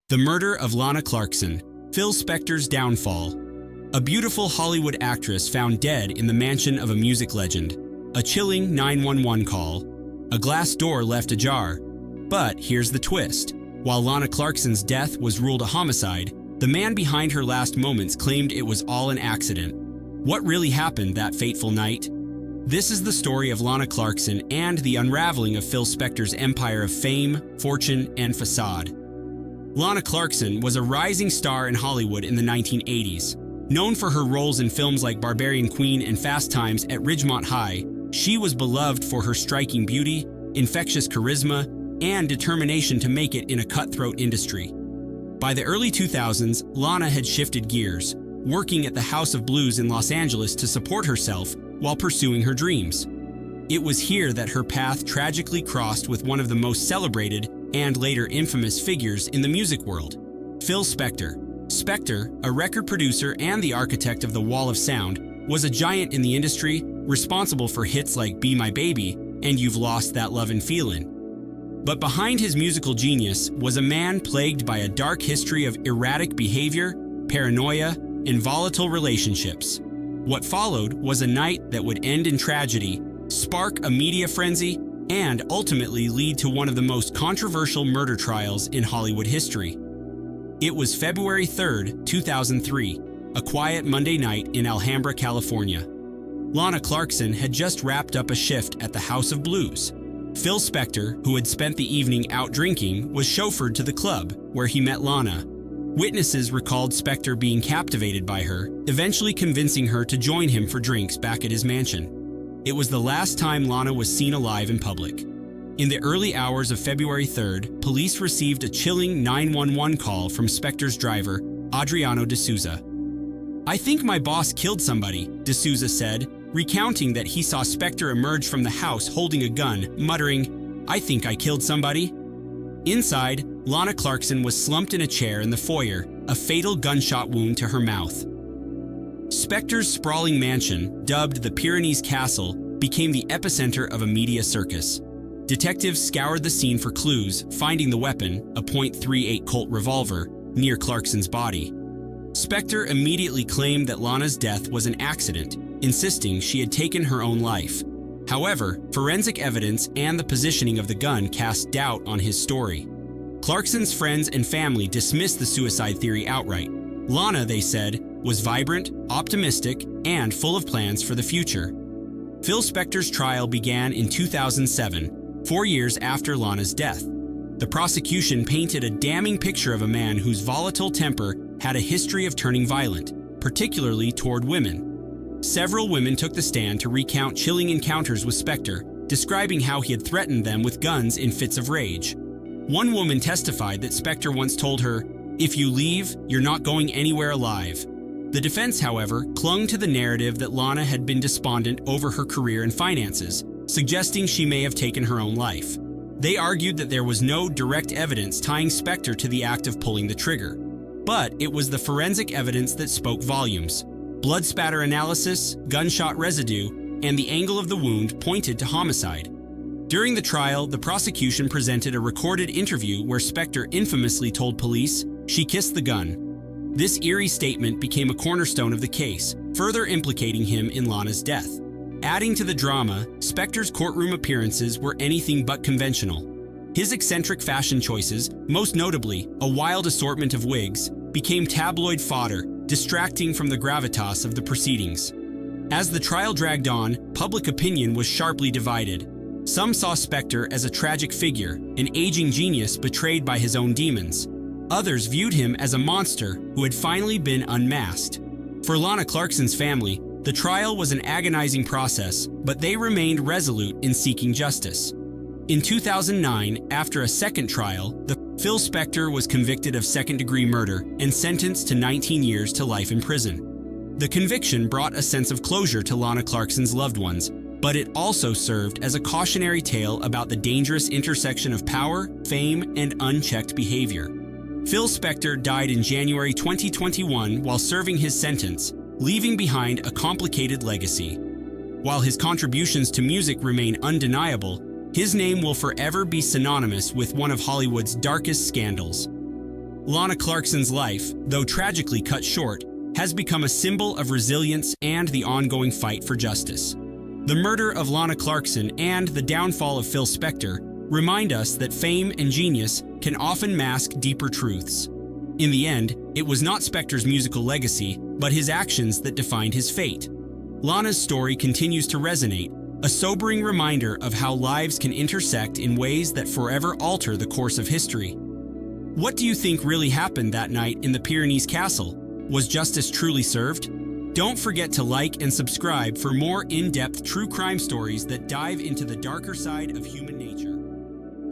The murder of Lana Clarkson, Phil Spector's downfall. A beautiful Hollywood actress found dead in the mansion of a music legend. A chilling 911 call. A glass door left ajar. But here's the twist. While Lana Clarkson's death was ruled a homicide, the man behind her last moments claimed it was all an accident. What really happened that fateful night? This is the story of Lana Clarkson and the unraveling of Phil Spector's empire of fame, fortune, and facade. Lana Clarkson was a rising star in Hollywood in the 1980s. Known for her roles in films like Barbarian Queen and Fast Times at Ridgemont High, she was beloved for her striking beauty, infectious charisma, and determination to make it in a cutthroat industry. By the early 2000s, Lana had shifted gears, working at the House of Blues in Los Angeles to support herself while pursuing her dreams. It was here that her path tragically crossed with one of the most celebrated and later infamous figures in the music world, Phil Spector. Spector, a record producer and the architect of the Wall of Sound, was a giant in the industry, responsible for hits like Be My Baby and You've Lost That Lovin' Feelin'. But behind his musical genius was a man plagued by a dark history of erratic behavior, paranoia, and volatile relationships. What followed was a night that would end in tragedy, spark a media frenzy, and ultimately lead to one of the most controversial murder trials in Hollywood history. It was February 3rd, 2003, a quiet Monday night in Alhambra, California. Lana Clarkson had just wrapped up a shift at the House of Blues. Phil Spector, who had spent the evening out drinking, was chauffeured to the club, where he met Lana. Witnesses recalled Spector being captivated by her, eventually convincing her to join him for drinks back at his mansion. It was the last time Lana was seen alive in public. In the early hours of February 3rd, police received a chilling 911 call from Spector's driver, Adriano D'Souza. "I think my boss killed somebody," D'Souza said, recounting that he saw Spector emerge from the house holding a gun, muttering, "I think I killed somebody." Inside, Lana Clarkson was slumped in a chair in the foyer, a fatal gunshot wound to her mouth. Spector's sprawling mansion, dubbed the Pyrenees Castle, became the epicenter of a media circus. Detectives scoured the scene for clues, finding the weapon, a .38 Colt revolver, near Clarkson's body. Spector immediately claimed that Lana's death was an accident, insisting she had taken her own life. However, forensic evidence and the positioning of the gun cast doubt on his story. Clarkson's friends and family dismissed the suicide theory outright. Lana, they said, was vibrant, optimistic, and full of plans for the future. Phil Spector's trial began in 2007, 4 years after Lana's death. The prosecution painted a damning picture of a man whose volatile temper had a history of turning violent, particularly toward women. Several women took the stand to recount chilling encounters with Spector, describing how he had threatened them with guns in fits of rage. One woman testified that Spector once told her, "If you leave, you're not going anywhere alive." The defense, however, clung to the narrative that Lana had been despondent over her career and finances, suggesting she may have taken her own life. They argued that there was no direct evidence tying Spector to the act of pulling the trigger. But it was the forensic evidence that spoke volumes. Blood spatter analysis, gunshot residue, and the angle of the wound pointed to homicide. During the trial, the prosecution presented a recorded interview where Spector infamously told police, "She kissed the gun." This eerie statement became a cornerstone of the case, further implicating him in Lana's death. Adding to the drama, Spector's courtroom appearances were anything but conventional. His eccentric fashion choices, most notably a wild assortment of wigs, became tabloid fodder, distracting from the gravitas of the proceedings. As the trial dragged on, public opinion was sharply divided. Some saw Spector as a tragic figure, an aging genius betrayed by his own demons. Others viewed him as a monster who had finally been unmasked. For Lana Clarkson's family, the trial was an agonizing process, but they remained resolute in seeking justice. In 2009, after a second trial, Phil Spector was convicted of second-degree murder and sentenced to 19 years to life in prison. The conviction brought a sense of closure to Lana Clarkson's loved ones, but it also served as a cautionary tale about the dangerous intersection of power, fame, and unchecked behavior. Phil Spector died in January 2021 while serving his sentence, leaving behind a complicated legacy. While his contributions to music remain undeniable, his name will forever be synonymous with one of Hollywood's darkest scandals. Lana Clarkson's life, though tragically cut short, has become a symbol of resilience and the ongoing fight for justice. The murder of Lana Clarkson and the downfall of Phil Spector remind us that fame and genius can often mask deeper truths. In the end, it was not Spector's musical legacy, but his actions that defined his fate. Lana's story continues to resonate, a sobering reminder of how lives can intersect in ways that forever alter the course of history. What do you think really happened that night in the Pyrenees Castle? Was justice truly served? Don't forget to like and subscribe for more in-depth true crime stories that dive into the darker side of human nature.